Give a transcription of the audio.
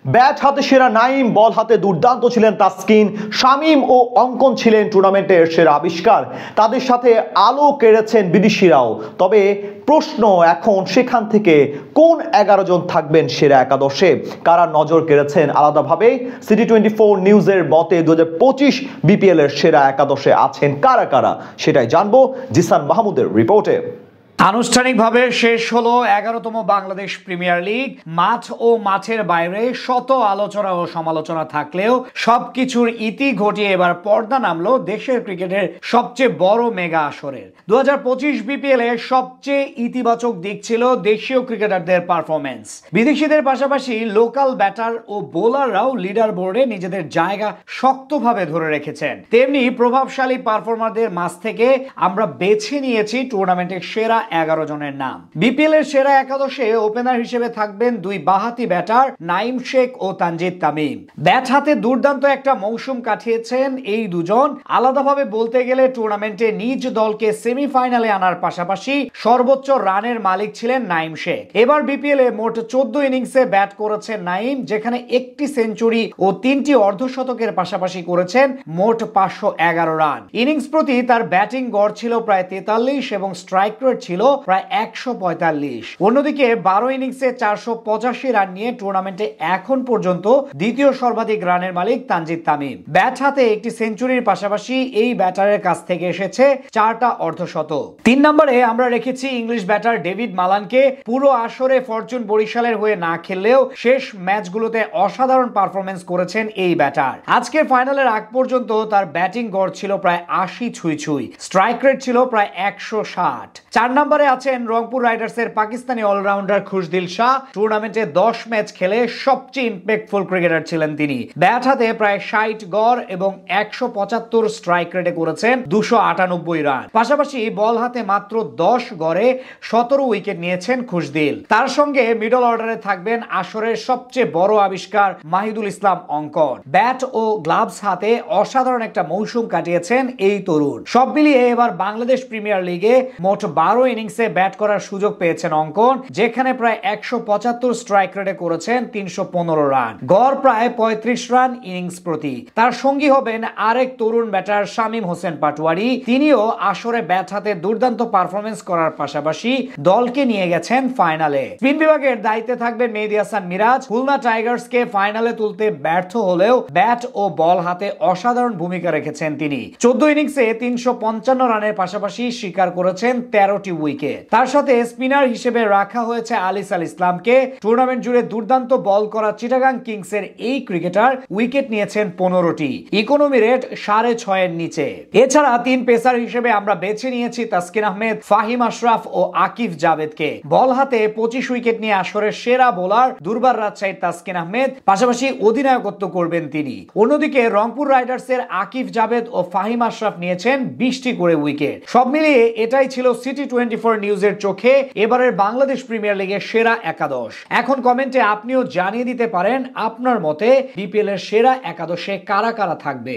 Bat হাতে সেরা নাইম, বল হাতে দুর্দান্ত ছিলেন তাসকিন, শামীম ও অঙ্কন ছিলেন টুর্নামেন্টের সেরা আবিষ্কার। তাদের সাথে আলো কেড়েছেন বিদেশিরাও। তবে প্রশ্ন এখন সেখান থেকে কোন 11 জন থাকবেন সেরা একাদশে, কারা নজর কেড়েছেন আলাদাভাবে। সিটি 24 নিউজের মতে 2025 বিপিএল এর সেরা একাদশে আছেন কারা কারা সেটাই জানবো জিসান মাহমুদের রিপোর্টে। আনুষ্ঠানিকভাবে শেষ হলো 11তম বাংলাদেশ প্রিমিয়ার লিগ। মাঠ ও মাঠের বাইরে শত আলোচনা ও সমালোচনা থাকলেও সবকিছুর ইতি ঘটিয়ে এবার পর্দা নামলো দেশের ক্রিকেটের সবচেয়ে বড় মেগা আসরের। 2025 বিপিএল এর সবচেয়ে ইতিবাচক দিক ছিল দেশীয় ক্রিকেটারদের পারফরমেন্স। বিদেশিদের পাশাপাশি লোকাল ব্যাটার ও বোলাররাও লিডার বোর্ডে নিজেদের জায়গা শক্তভাবে ধরে রেখেছেন। তেমনি প্রভাবশালী পারফর্মারদের মাঝ থেকে আমরা বেছে নিয়েছি টুর্নামেন্টের সেরা 11 জনের নাম। বিপিএল এর সেরা একাদশে ওপেনার হিসেবে থাকবেন দুই বাঁহাতি ব্যাটার নাইম শেখ ও তানজিদ তামিম। ব্যাট হাতে দুর্দান্ত একটা মৌসুম কাটিয়েছেন এই দুজন। আলাদাভাবে বলতে গেলে টুর্নামেন্টে নিজ দলকে সেমিফাইনালে আনার পাশাপাশি সর্বোচ্চ রানের মালিক ছিলেন নাইম শেখ। এবার বিপিএল এ মোট 14 ইনিংসে ব্যাট করেছেন নাইম, যেখানে একটি সেঞ্চুরি ও 3টি অর্ধশতকের পাশাপাশি করেছেন মোট 511 রান। ইনিংস প্রতি তার ব্যাটিং গড় ছিল প্রায় 43 এবং স্ট্রাইক রেট ছিল প্রায় 145। অন্যদিকে 12 ইনিংসে 485 রান নিয়ে টুর্নামেন্টে এখন পর্যন্ত দ্বিতীয় সর্বাধিক রানের মালিক তানজিদ তামিম। ব্যাট হাতে একটি সেঞ্চুরির পাশাপাশি এই ব্যাটারের কাছ থেকে এসেছে 4টা অর্ধশতক। 3 নম্বরে আমরা রেখেছি ইংলিশ ব্যাটার ডেভিড মালানকে। পুরো আসরে ফরচুন বরিশালের হয়ে না খেললেও শেষ ম্যাচগুলোতে অসাধারণ পারফরমেন্স করেছেন এই ব্যাটার। আজকের ফাইনালের আগ পর্যন্ত তার ব্যাটিং গড় ছিল প্রায় 80 ছুঁই, স্ট্রাইক রেট ছিল প্রায় 160। 4 নম্বরে আছেন রংপুর রাইডার্সের পাকিস্তানি অলরাউন্ডার খুশদিল শাহ। টুর্নামেন্টে 10 ম্যাচ খেলে সবচেয়ে ইম্প্যাক্টফুল ক্রিকেটার ছিলেন তিনি। ব্যাট হাতে প্রায় 60 গড় এবং 175 স্ট্রাইক রেটে করেছেন 298 রান। পাশাপাশি বল হাতে মাত্র 10 গড়ে 17 উইকেট নিয়েছেন খুশদিল। তার সঙ্গে মিডল অর্ডারে থাকবেন আসরের সবচেয়ে বড় আবিষ্কার মাহিদুল ইসলাম অঙ্কন। ব্যাট ও গ্লাভস হাতে অসাধারণ একটা মৌসুম কাটিয়েছেন এই তরুণ। সব মিলিয়ে এবার বাংলাদেশ প্রিমিয়ার লিগে মোট 12 ইনিংসে ব্যাট করার সুযোগ পেয়েছেন অঙ্কন, যেখানে প্রায় 175 স্ট্রাইক রেটে করেছেন 315 রান, গড় প্রায় 35 রান ইনিংস প্রতি। তার সঙ্গী হবেন আরেক তরুণ ব্যাটার শামীম হোসেন পাটোয়ারি। তিনিও আসরে ব্যাট হাতে দুর্দান্ত পারফরমেন্স করার পাশাপাশি দলকে নিয়ে গেছেন ফাইনালে। স্পিন বিভাগের দায়িত্বে থাকবেন মেহেদী হাসান মিরাজ। খুলনা টাইগার্সকে ফাইনালে তুলতে ব্যর্থ হলেও ব্যাট ও বল হাতে অসাধারণ ভূমিকা রেখেছেন তিনি। 14 ইনিংসে 355 রানের পাশাপাশি শিকার করেছেন 13টি উইকেট। তার সাথে স্পিনার হিসেবে রাখা হয়েছে আলিস আল ইসলামকে। টুর্নামেন্ট জুড়ে দুর্দান্ত বল করা চিটাগাং কিংসের এই ক্রিকেটার উইকেট নিয়েছেন 15টি, ইকোনমি রেট 6.5 এর নিচে। এছাড়া 3 পেসার হিসেবে আমরা বেছে নিয়েছি তাসকিন আহমেদ, ফাহিম আশরাফ ও আকিফ জাভেদকে। বল হাতে 25 উইকেট নিয়ে আসরের সেরা বোলার দুর্বার রাজশাহীর তাসকিন আহমেদ, পাশাপাশি অধিনায়কত্ব করবেন তিনি। অন্যদিকে রংপুর রাইডার্সের আকিফ জাভেদ ও ফাহিম আশরাফ নিয়েছেন 20টি করে উইকেট। সব মিলিয়ে এটাই ছিল সিটি 24 নিউজের চোখে এবারের বাংলাদেশ প্রিমিয়ার লিগের সেরা একাদশ। এখন কমেন্টে আপনিও জানিয়ে দিতে পারেন আপনার মতে বিপিএল এর সেরা একাদশে কারা কারা থাকবে।